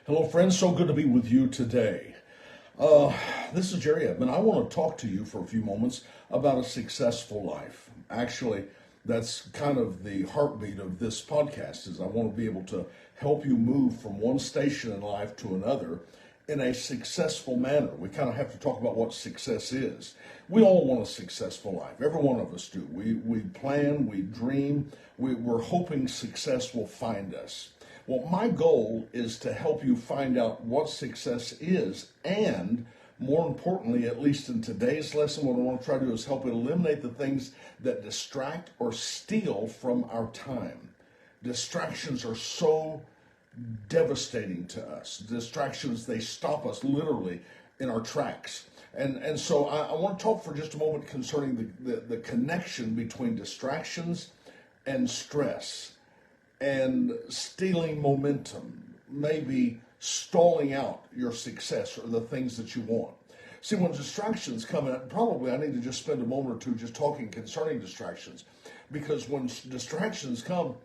Hello, friends. So good to be with you today. This is Jerry Ebb, and I want to talk to you for a few moments about a successful life. Actually, that's kind of the heartbeat of this podcast. Is I want to be able to help you move from one station in life to another in a successful manner. We kind of have to talk about what success is. We all want a successful life. Every one of us do. We plan, we dream, we're hoping success will find us. Well, my goal is to help you find out what success is, and more importantly, at least in today's lesson, what I want to try to do is help eliminate the things that distract or steal from our time. Distractions are so devastating to us. Distractions, they stop us literally in our tracks. And so I want to talk for just a moment concerning the connection between distractions and stress and stealing momentum, maybe stalling out your success or the things that you want. See, when distractions come in, probably I need to just spend a moment or two just talking concerning distractions, because when distractions come,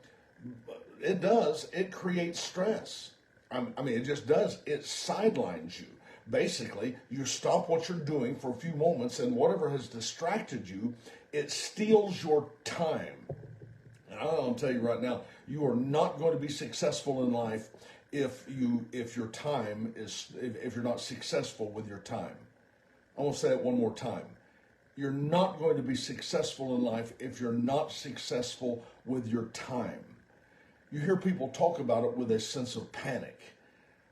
it creates stress. I mean, it just does. It sidelines you. Basically, you stop what you're doing for a few moments, and whatever has distracted you, it steals your time. And I'll tell you right now, you are not going to be successful in life if you're not successful with your time. I want to say it one more time. You're not going to be successful in life if you're not successful with your time. You hear people talk about it with a sense of panic.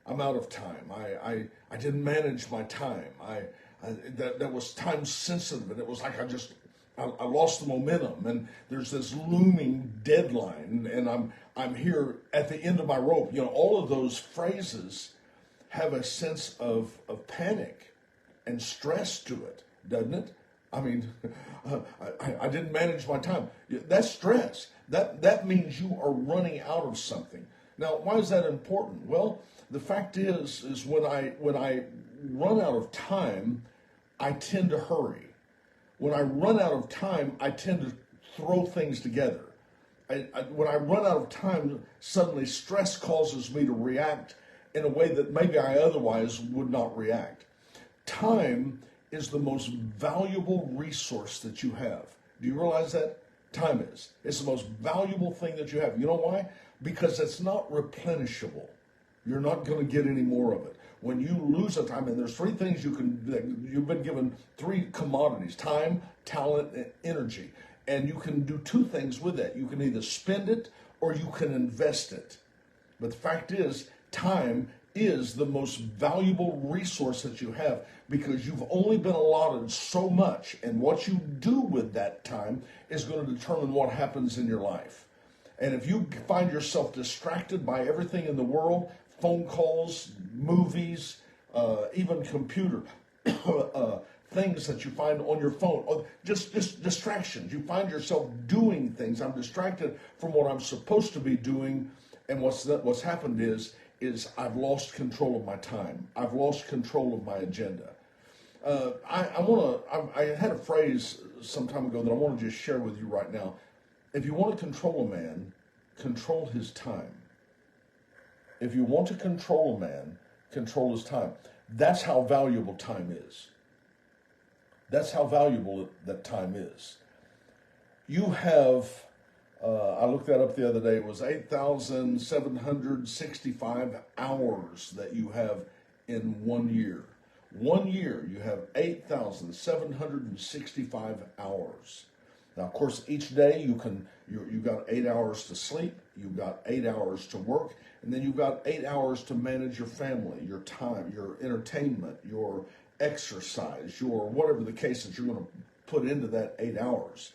I'm out of time. I didn't manage my time. That was time sensitive, and it was like I lost the momentum, and there's this looming deadline, and I'm here at the end of my rope. You know, all of those phrases have a sense of panic and stress to it, doesn't it? I mean, I didn't manage my time. That's stress. That means you are running out of something. Now, why is that important? Well, the fact is when I run out of time, I tend to hurry. When I run out of time, I tend to throw things together. When I run out of time, suddenly stress causes me to react in a way that maybe I otherwise would not react. Time is the most valuable resource that you have. Do you realize that? Time is. It's the most valuable thing that you have. You know why? Because it's not replenishable. You're not going to get any more of it. When you lose a time, and there's three things you've been given three commodities: time, talent, and energy. And you can do two things with that. You can either spend it or you can invest it. But the fact is, time is the most valuable resource that you have, because you've only been allotted so much, and what you do with that time is going to determine what happens in your life. And if you find yourself distracted by everything in the world, phone calls, movies, even computer things that you find on your phone, or just distractions. You find yourself doing things. I'm distracted from what I'm supposed to be doing, and what's happened is I've lost control of my time. I've lost control of my agenda. I had a phrase some time ago that I want to just share with you right now. If you want to control a man, control his time. If you want to control a man, control his time. That's how valuable time is. That's how valuable that time is. You have, I looked that up the other day, it was 8,765 hours that you have in 1 year. 1 year, you have 8,765 hours. Now, of course, each day you got 8 hours to sleep, you've got 8 hours to work, and then you've got 8 hours to manage your family, your time, your entertainment, your exercise, your whatever the case that you're going to put into that 8 hours.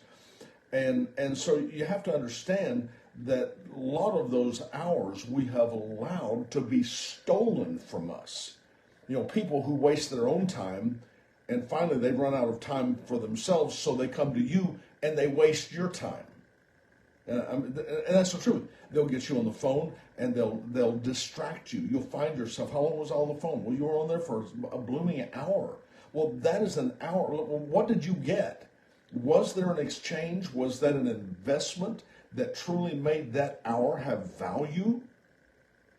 And so you have to understand that a lot of those hours we have allowed to be stolen from us. You know, people who waste their own time, and finally they run out of time for themselves, so they come to you and they waste your time. And that's the truth. They'll get you on the phone and they'll distract you. You'll find yourself, how long was I on the phone? Well, you were on there for a blooming hour. Well, that is an hour. Well, what did you get? Was there an exchange? Was that an investment that truly made that hour have value?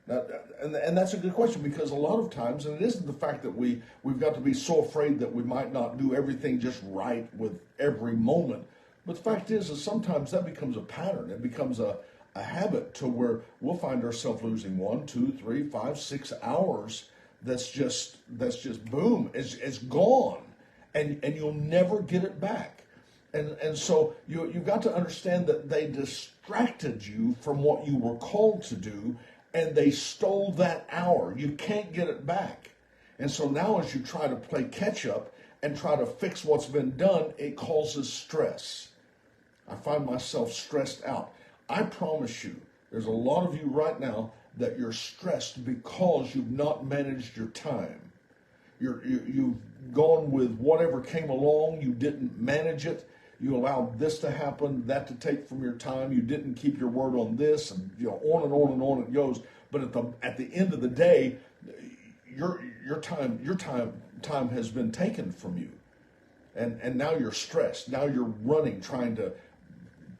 Now, and that's a good question, because a lot of times, and it isn't the fact that we've got to be so afraid that we might not do everything just right with every moment. But the fact is sometimes that becomes a pattern. It becomes a habit to where we'll find ourselves losing 1, 2, 3, 5, 6 hours. That's just boom. It's gone, and you'll never get it back. And so you've got to understand that they distracted you from what you were called to do, and they stole that hour. You can't get it back. And so now as you try to play catch up and try to fix what's been done, it causes stress. I find myself stressed out. I promise you, there's a lot of you right now that you're stressed because you've not managed your time. You've gone with whatever came along. You didn't manage it. You allowed this to happen, that to take from your time. You didn't keep your word on this, and on and on and on it goes. But at the end of the day, your time has been taken from you, and now you're stressed. Now you're running, trying to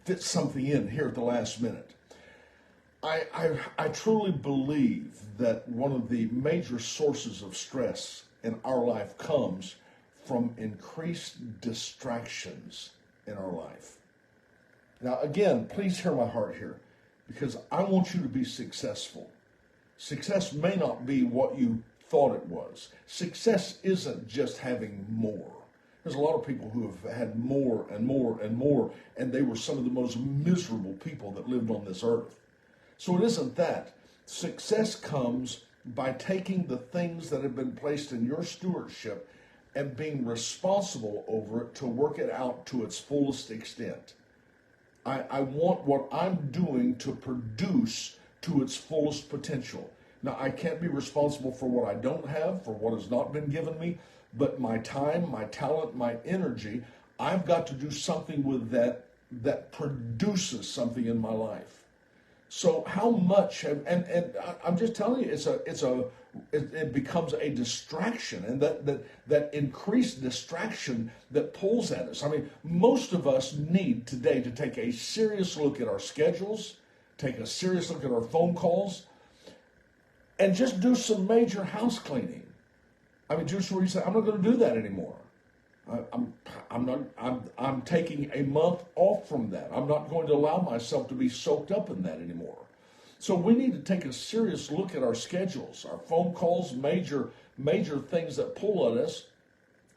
fit something in here at the last minute. I truly believe that one of the major sources of stress in our life comes from increased distractions in our life. Now, again, please hear my heart here, because I want you to be successful. Success may not be what you thought it was. Success isn't just having more. There's a lot of people who have had more and more and more, and they were some of the most miserable people that lived on this earth. So it isn't that. Success comes by taking the things that have been placed in your stewardship and being responsible over it to work it out to its fullest extent. I want what I'm doing to produce to its fullest potential. Now, I can't be responsible for what I don't have, for what has not been given me, but my time, my talent, my energy, I've got to do something with that produces something in my life. So how much, and I'm just telling you, it becomes a distraction, and that increased distraction that pulls at us. I mean, most of us need today to take a serious look at our schedules, take a serious look at our phone calls, and just do some major house cleaning. I mean, just where you say, I'm not going to do that anymore. I'm taking a month off from that. I'm not going to allow myself to be soaked up in that anymore. So we need to take a serious look at our schedules, our phone calls, major things that pull at us.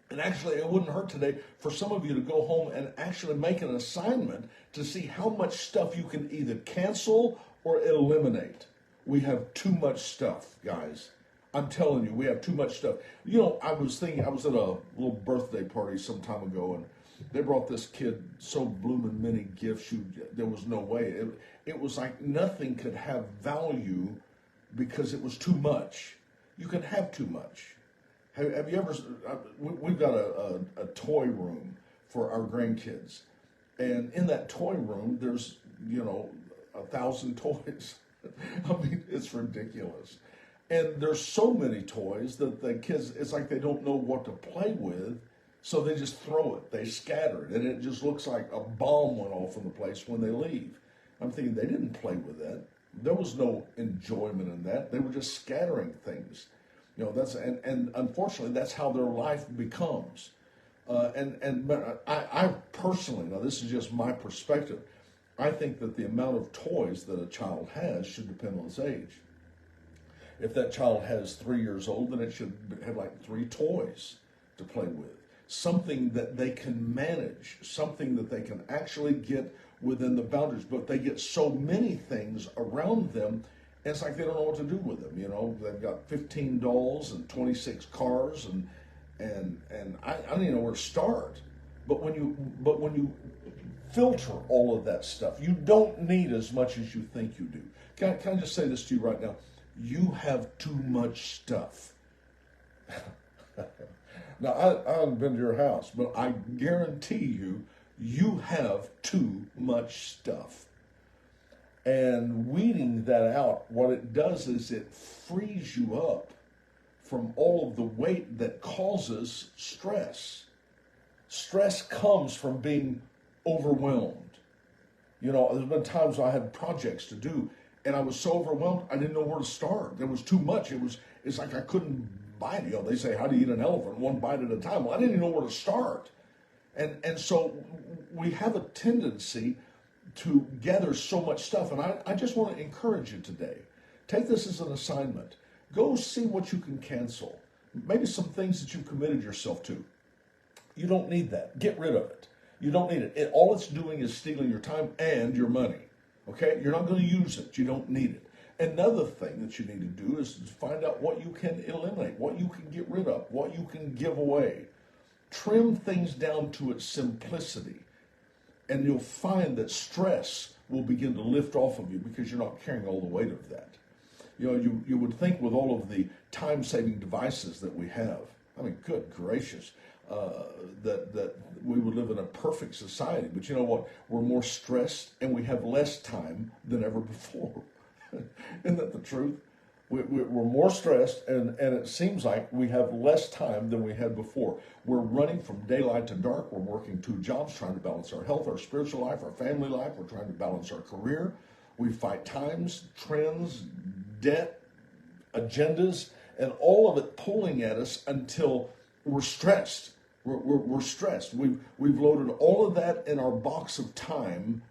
And actually, it wouldn't hurt today for some of you to go home and actually make an assignment to see how much stuff you can either cancel or eliminate. We have too much stuff, guys. I'm telling you, we have too much stuff. I was at a little birthday party some time ago, and they brought this kid so blooming many gifts, there was no way. It was like nothing could have value because it was too much. You can have too much. Have you ever, we've got a toy room for our grandkids. And in that toy room, there's, 1,000 toys. I mean, it's ridiculous. And there's so many toys that the kids, it's like they don't know what to play with, so they just throw it. They scatter it, and it just looks like a bomb went off in the place when they leave. I'm thinking they didn't play with that. There was no enjoyment in that. They were just scattering things. And unfortunately, that's how their life becomes. I personally, now this is just my perspective, I think that the amount of toys that a child has should depend on its age. If that child has 3 years old, then it should have like 3 toys to play with. Something that they can manage, something that they can actually get within the boundaries. But they get so many things around them, and it's like they don't know what to do with them. They've got 15 dolls and 26 cars, and I don't even know where to start. But when you filter all of that stuff, you don't need as much as you think you do. Can I just say this to you right now? You have too much stuff. Now, I haven't been to your house, but I guarantee you have too much stuff. And weeding that out, what it does is it frees you up from all of the weight that causes stress. Stress comes from being overwhelmed. There's been times I had projects to do, And I was so overwhelmed, I didn't know where to start. There was too much. It's like I couldn't bite it. They say, how do you eat an elephant? One bite at a time. Well, I didn't even know where to start. And so we have a tendency to gather so much stuff. And I just want to encourage you today. Take this as an assignment. Go see what you can cancel. Maybe some things that you've committed yourself to. You don't need that. Get rid of it. You don't need it. All it's doing is stealing your time and your money. Okay? You're not going to use it. You don't need it. Another thing that you need to do is to find out what you can eliminate, what you can get rid of, what you can give away. Trim things down to its simplicity. And you'll find that stress will begin to lift off of you because you're not carrying all the weight of that. You would think with all of the time-saving devices that we have, I mean, good gracious, that we would live in a perfect society. But you know what? We're more stressed and we have less time than ever before. Isn't that the truth? We're more stressed, and it seems like we have less time than we had before. We're running from daylight to dark. We're working 2 jobs, trying to balance our health, our spiritual life, our family life. We're trying to balance our career. We fight times, trends, debt, agendas, and all of it pulling at us until we're stressed. We're stressed. We've loaded all of that in our box of time,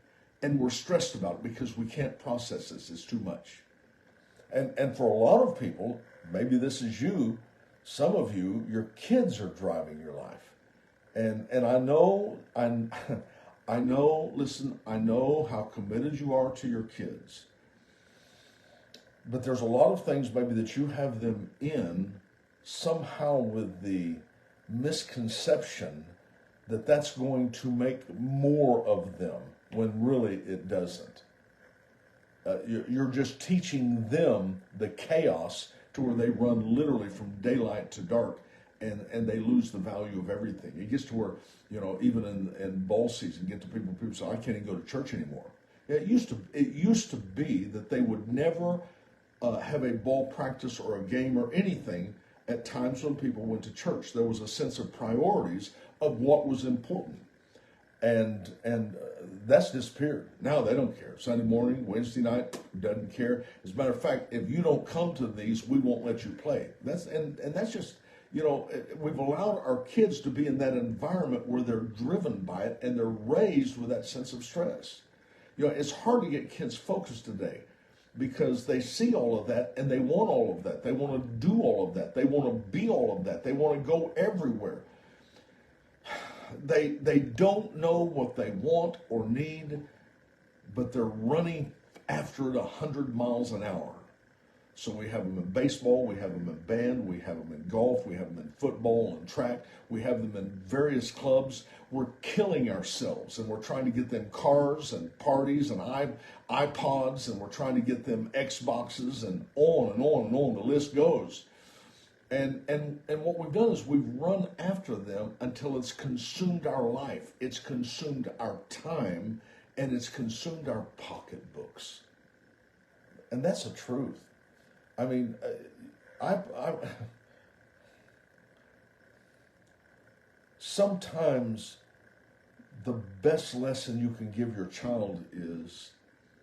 and we're stressed about it because we can't process this. It's too much. And for a lot of people, maybe this is you, some of you, your kids are driving your life. And I know, listen, I know how committed you are to your kids. But there's a lot of things maybe that you have them in somehow with the misconception that that's going to make more of them when really it doesn't. You're just teaching them the chaos to where they run literally from daylight to dark, and they lose the value of everything. It gets to where, even in ball season, get to people say, I can't even go to church anymore. It used to be that they would never have a ball practice or a game or anything at times when people went to church. There was a sense of priorities of what was important. And that's disappeared. Now they don't care. Sunday morning, Wednesday night, doesn't care. As a matter of fact, if you don't come to these, we won't let you play. That's just, we've allowed our kids to be in that environment where they're driven by it and they're raised with that sense of stress. It's hard to get kids focused today because they see all of that and they want all of that. They want to do all of that. They want to be all of that. They want to go everywhere. They don't know what they want or need, but they're running after it 100 miles an hour. So we have them in baseball, we have them in band, we have them in golf, we have them in football and track, we have them in various clubs. We're killing ourselves, and we're trying to get them cars and parties and iPods, and we're trying to get them Xboxes, and on and on and on the list goes. And what we've done is we've run after them until it's consumed our life, it's consumed our time, and it's consumed our pocketbooks. And that's the truth. I mean, sometimes the best lesson you can give your child is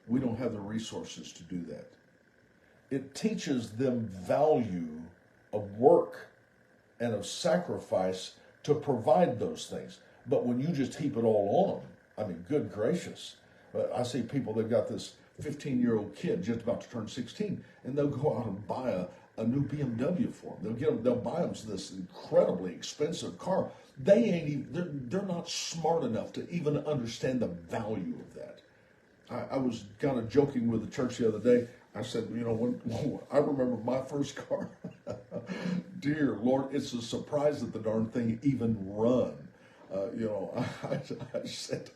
we don't have the resources to do that. It teaches them value of work and of sacrifice to provide those things. But when you just heap it all on them, I mean, good gracious. I see people, they've got this 15-year-old kid just about to turn 16, and they'll go out and buy a new BMW for him. They'll buy him this incredibly expensive car. They're not smart enough to even understand the value of that. I was kind of joking with the church the other day. I said, when I remember my first car, dear Lord, it's a surprise that the darn thing even run. I said,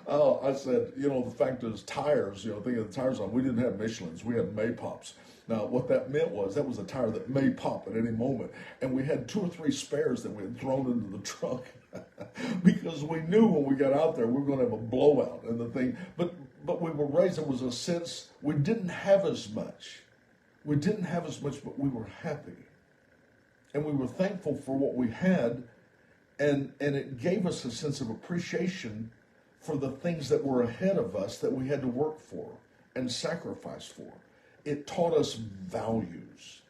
the fact is tires, think of the tires on, we didn't have Michelins, we had Maypops. Now, what that meant was that was a tire that may pop at any moment. And we had 2 or 3 spares that we had thrown into the trunk because we knew when we got out there, we were going to have a blowout and the thing. But we were raised, there was a sense we didn't have as much. We didn't have as much, but we were happy. And we were thankful for what we had. And it gave us a sense of appreciation for the things that were ahead of us that we had to work for and sacrificed for. It taught us values.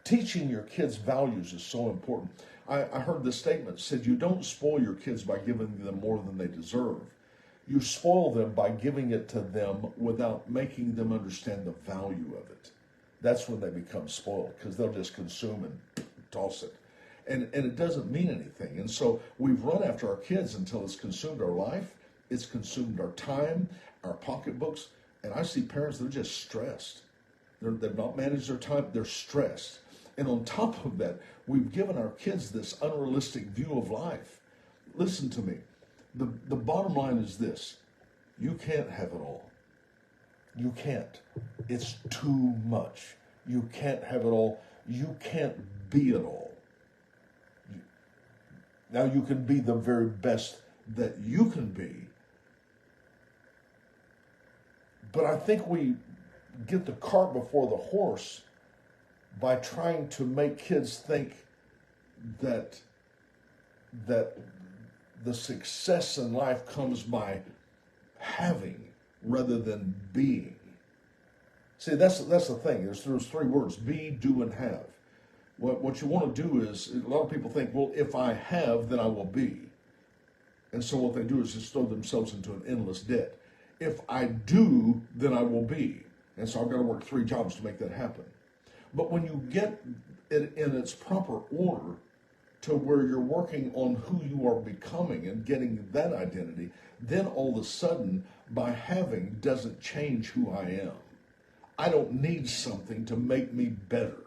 Teaching your kids values is so important. I heard this statement said, you don't spoil your kids by giving them more than they deserve. You spoil them by giving it to them without making them understand the value of it. That's when they become spoiled, because they'll just consume and toss it. And it doesn't mean anything. And so we've run after our kids until it's consumed our life, it's consumed our time, our pocketbooks. And I see parents that are just stressed. They've not managed their time, they're stressed. And on top of that, we've given our kids this unrealistic view of life. Listen to me. The bottom line is this: you can't have it all. You can't. It's too much. You can't have it all. You can't be it all. Now you can be the very best that you can be. But I think we get the cart before the horse by trying to make kids think that the success in life comes by having rather than being. See, that's the thing. There's three words: be, do, and have. What you want to do is, a lot of people think, well, if I have, then I will be. And so what they do is just throw themselves into an endless debt. If I do, then I will be. And so I've got to work 3 jobs to make that happen. But when you get it in its proper order to where you're working on who you are becoming and getting that identity, then all of a sudden, by having doesn't change who I am. I don't need something to make me better.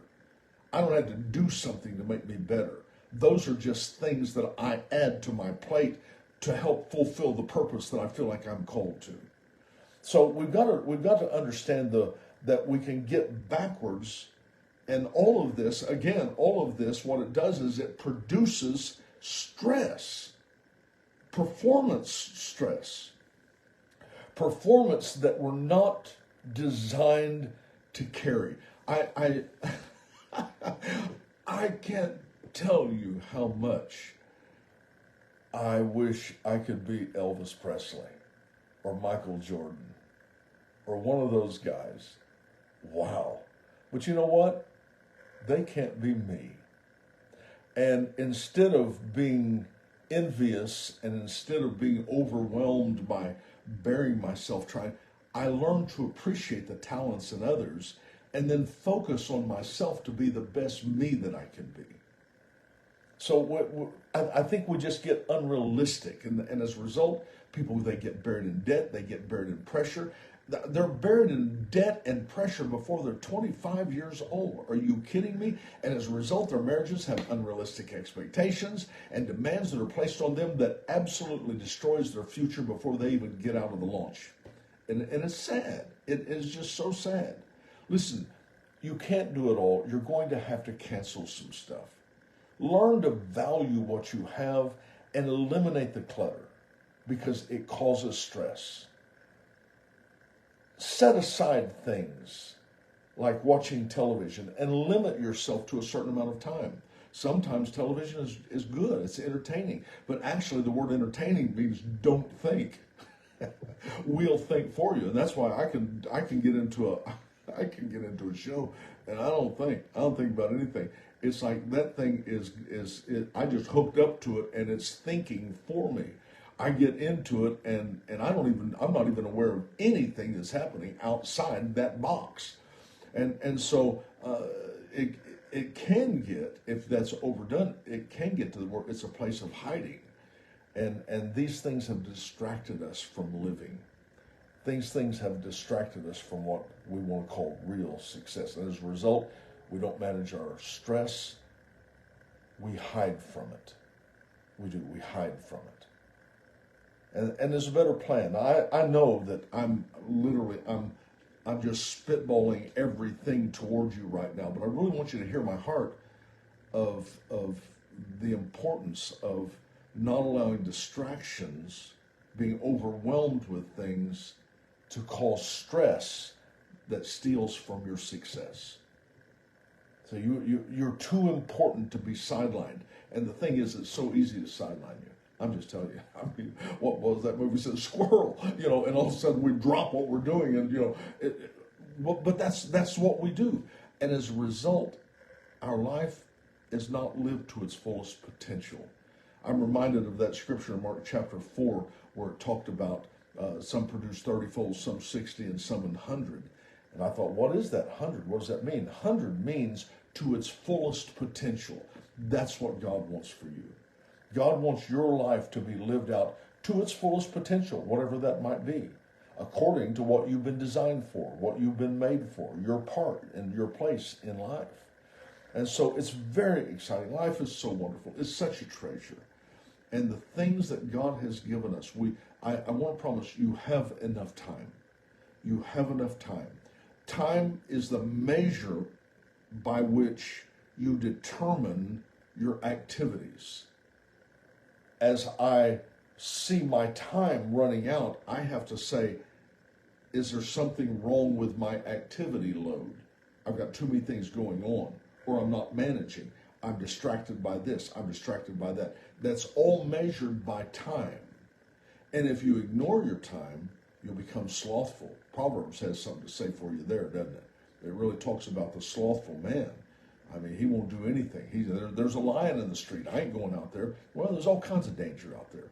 I don't have to do something to make me better. Those are just things that I add to my plate to help fulfill the purpose that I feel like I'm called to. So we've got to understand that we can get backwards, and all of this, what it does is it produces stress, performance stress, performance that we're not designed to carry. I can't tell you how much I wish I could be Elvis Presley or Michael Jordan or one of those guys. Wow. But you know what? They can't be me. And instead of being envious and instead of being overwhelmed by burying myself trying, I learned to appreciate the talents in others and then focus on myself to be the best me that I can be. So I think we just get unrealistic. And as a result, people, they get buried in debt, they get buried in pressure. They're buried in debt and pressure before they're 25 years old. Are you kidding me? And as a result, their marriages have unrealistic expectations and demands that are placed on them that absolutely destroys their future before they even get out of the launch. And it's sad. It is just so sad. Listen, you can't do it all. You're going to have to cancel some stuff. Learn to value what you have and eliminate the clutter because it causes stress. Set aside things like watching television and limit yourself to a certain amount of time. Sometimes television is good, it's entertaining, but actually the word entertaining means don't think. We'll think for you, and that's why I can get into a show and I don't think about anything. It's like that thing is I just hooked up to it and it's thinking for me. I get into it and I'm not even aware of anything that's happening outside that box. And so it can get, if that's overdone, it can get to the where it's a place of hiding. And these things have distracted us from living. These things have distracted us from what we want to call real success. And as a result, we don't manage our stress. We hide from it. We hide from it. And there's a better plan. I know that I'm just spitballing everything towards you right now, but I really want you to hear my heart of the importance of not allowing distractions, being overwhelmed with things to cause stress that steals from your success. So you're too important to be sidelined. And the thing is, it's so easy to sideline you. I'm just telling you. I mean, what was that movie? Said squirrel, and all of a sudden we drop what we're doing, and but that's what we do, and as a result, our life is not lived to its fullest potential. I'm reminded of that scripture in Mark chapter 4 where it talked about some produce 30-fold, some 60, and some 100. And I thought, what is that 100? What does that mean? 100 means to its fullest potential. That's what God wants for you. God wants your life to be lived out to its fullest potential, whatever that might be, according to what you've been designed for, what you've been made for, your part and your place in life. And so it's very exciting. Life is so wonderful. It's such a treasure. And the things that God has given us, I want to promise you have enough time. You have enough time. Time is the measure by which you determine your activities. As I see my time running out, I have to say, is there something wrong with my activity load? I've got too many things going on, or I'm not managing. I'm distracted by this, I'm distracted by that. That's all measured by time. And if you ignore your time, you'll become slothful. Proverbs has something to say for you there, doesn't it? It really talks about the slothful man. I mean, he won't do anything. There's a lion in the street. I ain't going out there. Well, there's all kinds of danger out there.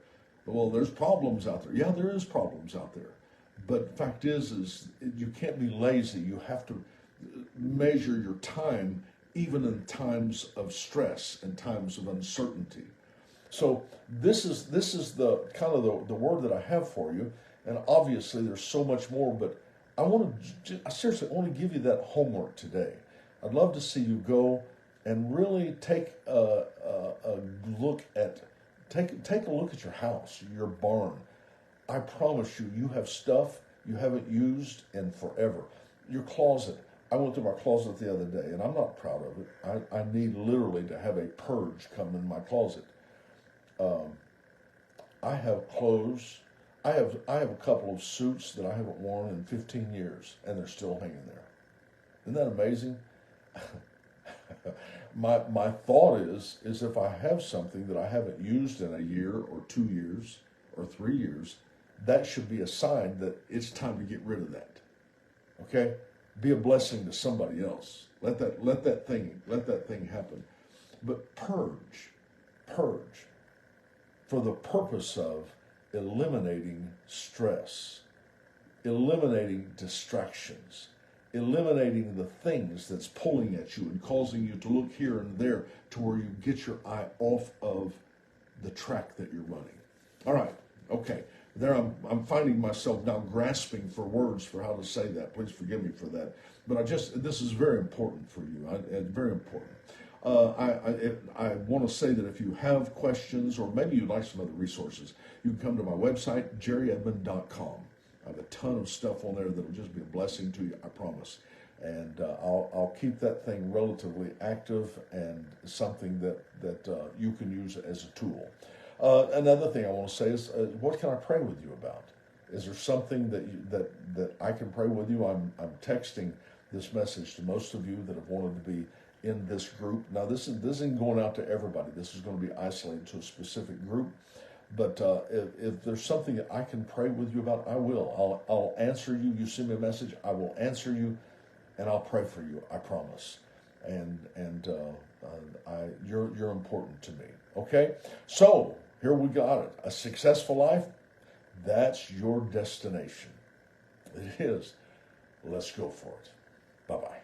Well, there's problems out there. Yeah, there is problems out there. But the fact is you can't be lazy. You have to measure your time even in times of stress and times of uncertainty. So this is the kind of the word that I have for you. And obviously there's so much more, but I seriously want to give you that homework today. I'd love to see you go and really take a look at your house, your barn. I promise you, you have stuff you haven't used in forever. Your closet. I went through my closet the other day, and I'm not proud of it. I need literally to have a purge come in my closet. I have clothes. I have a couple of suits that I haven't worn in 15 years, and they're still hanging there. Isn't that amazing? My thought is if I have something that I haven't used in a year or 2 years or 3 years, that should be a sign that it's time to get rid of that. Okay? Be a blessing to somebody else. Let that thing happen. But purge for the purpose of eliminating stress, eliminating distractions, eliminating the things that's pulling at you and causing you to look here and there to where you get your eye off of the track that you're running. All right, okay. There I'm finding myself now grasping for words for how to say that. Please forgive me for that. But this is very important for you. It's very important. I want to say that if you have questions or maybe you'd like some other resources, you can come to my website, jerryedmond.com. I have a ton of stuff on there that will just be a blessing to you, I promise. And I'll keep that thing relatively active and something that you can use as a tool. Another thing I want to say is, what can I pray with you about? Is there something that I can pray with you? I'm texting this message to most of you that have wanted to be in this group. Now, this isn't going out to everybody. This is going to be isolated to a specific group. But if there's something that I can pray with you about, I will. I'll answer you. You send me a message, I will answer you, and I'll pray for you. I promise. And you're important to me. Okay. So here we got it. A successful life. That's your destination. It is. Let's go for it. Bye-bye.